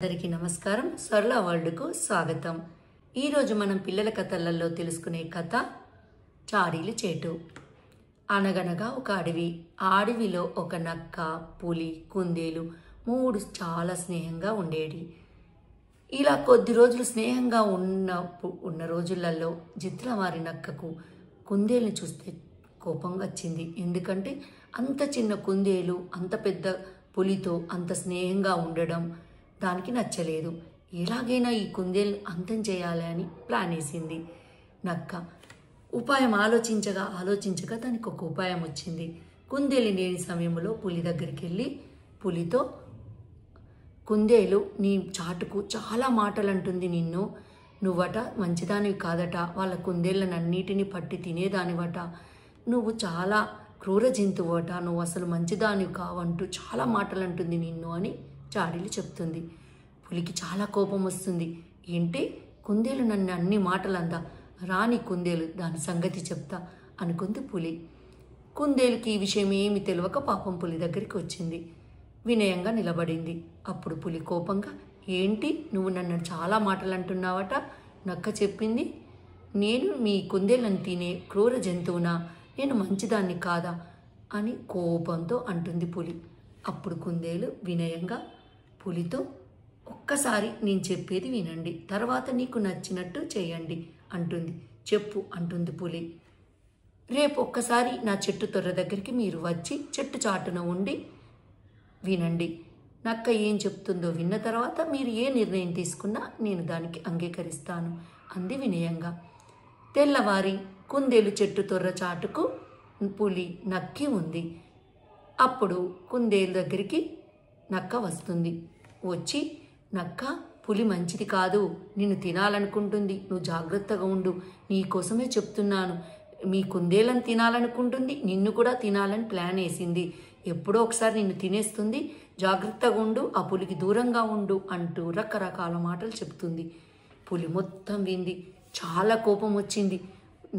అందరికీ నమస్కారం. సరళ వరల్డ్కు స్వాగతం. ఈరోజు మనం పిల్లల కథలలో తెలుసుకునే కథ చాడీలు చేటు. అనగనగా ఒక అడవి. ఆ అడవిలో ఒక నక్క, పులి, కుందేలు మూడు చాలా స్నేహంగా ఉండేవి. ఇలా కొద్ది రోజులు స్నేహంగా ఉన్న రోజులలో జిత్లమారి నక్కకు కుందేలుని చూస్తే కోపం వచ్చింది. ఎందుకంటే అంత చిన్న కుందేలు అంత పెద్ద పులితో అంత స్నేహంగా ఉండడం దానికి నచ్చలేదు. ఎలాగైనా ఈ కుందేలు అంతం చేయాలి అని ప్లాన్ వేసింది నక్క. ఉపాయం ఆలోచించగా దానికి ఒక ఉపాయం వచ్చింది. కుందేలు లేని సమయంలో పులి దగ్గరికి వెళ్ళి పులితో, కుందేలు నీ చాటుకు చాలా మాటలు అంటుంది, నువ్వట మంచిదానివి కాదట, వాళ్ళ కుందేళ్ళనన్నిటినీ పట్టి తినేదానివట, నువ్వు చాలా క్రూర జంతువట, నువ్వు అసలు మంచిదానివి కావంటూ చాలా మాటలు అంటుంది నిన్ను అని చాడీలు చెప్తుంది. పులికి చాలా కోపం వస్తుంది. ఏంటి కుందేలు నన్ను అన్ని మాటలు అందా, రాని కుందేలు దాని సంగతి చెప్తా అనుకుంది పులి. కుందేలుకి ఈ విషయం ఏమి తెలియక పాపం పులి దగ్గరికి వచ్చింది. వినయంగా నిలబడింది. అప్పుడు పులి కోపంగా, ఏంటి నువ్వు నన్ను చాలా మాటలు అంటున్నావట, నక్క చెప్పింది, నేను మీ కుందేళ్ళను తినే క్రూర జంతువునా, నేను మంచిదాన్ని కాదా అని కోపంతో అంటుంది పులి. అప్పుడు కుందేలు వినయంగా పులితో, ఒక్కసారి నేను చెప్పేది వినండి, తర్వాత నీకు నచ్చినట్టు చేయండి అంటుంది. చెప్పు అంటుంది పులి. రేపు ఒక్కసారి నా చెట్టు తొర్ర దగ్గరికి మీరు వచ్చి చెట్టు చాటున ఉండి వినండి. నక్క ఏం చెప్తుందో విన్న తర్వాత మీరు ఏ నిర్ణయం తీసుకున్నా నేను దానికి అంగీకరిస్తాను అంది వినయంగా. తెల్లవారి కుందేలు చెట్టు తొర్ర చాటుకు పులి నక్కి ఉంది. అప్పుడు కుందేలు దగ్గరికి నక్క వస్తుంది. వచ్చి, నక్క, పులి మంచిది కాదు, నిన్ను తినాలనుకుంటుంది, నువ్వు జాగ్రత్తగా ఉండు, నీకోసమే చెప్తున్నాను, మీ కుందేలను తినాలనుకుంటుంది, నిన్ను కూడా తినాలని ప్లాన్ వేసింది, ఎప్పుడో ఒకసారి నిన్ను తినేస్తుంది, జాగ్రత్తగా ఉండు, ఆ పులికి దూరంగా ఉండు అంటూ రకరకాల మాటలు చెప్తుంది. పులి మొత్తం వింది. చాలా కోపం వచ్చింది.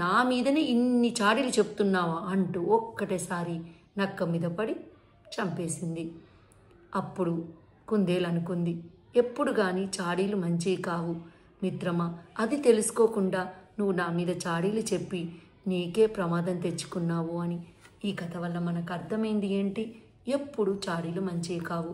నా మీదనే ఇన్ని చాడీలు చెప్తున్నావా అంటూ ఒక్కటేసారి నక్క మీద పడి చంపేసింది. అప్పుడు కుందేలు అనుకుంది, ఎప్పుడు కానీ చాడీలు మంచివి కావు మిత్రమా, అది తెలుసుకోకుండా నువ్వు నా మీద చాడీలు చెప్పి నీకే ప్రమాదం తెచ్చుకున్నావు అని. ఈ కథ వల్ల మనకు అర్థమైంది ఏంటి, ఎప్పుడు చాడీలు మంచివి కావు.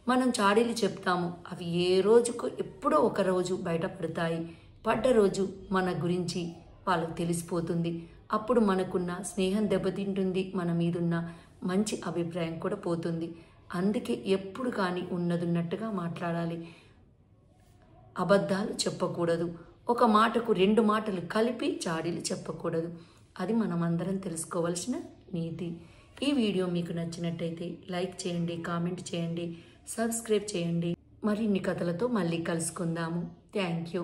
మనం చాడీలు చెప్తాము, అవి ఏ రోజుకు ఎప్పుడో ఒక రోజు బయటపడతాయి. పడ్డ రోజు మన గురించి వాళ్ళకు తెలిసిపోతుంది. అప్పుడు మనకున్న స్నేహం దెబ్బతింటుంది, మన మీదున్న మంచి అభిప్రాయం కూడా పోతుంది. అందుకే ఎప్పుడు కానీ ఉన్నదున్నట్టుగా మాట్లాడాలి, అబద్ధాలు చెప్పకూడదు, ఒక మాటకు రెండు మాటలు కలిపి చాడీలు చెప్పకూడదు. అది మనం అందరం తెలుసుకోవాల్సిన నీతి. ఈ వీడియో మీకు నచ్చినట్టయితే లైక్ చేయండి, కామెంట్ చేయండి, సబ్స్క్రైబ్ చేయండి. మరిన్ని కథలతో మళ్ళీ కలుసుకుందాము. Thank you.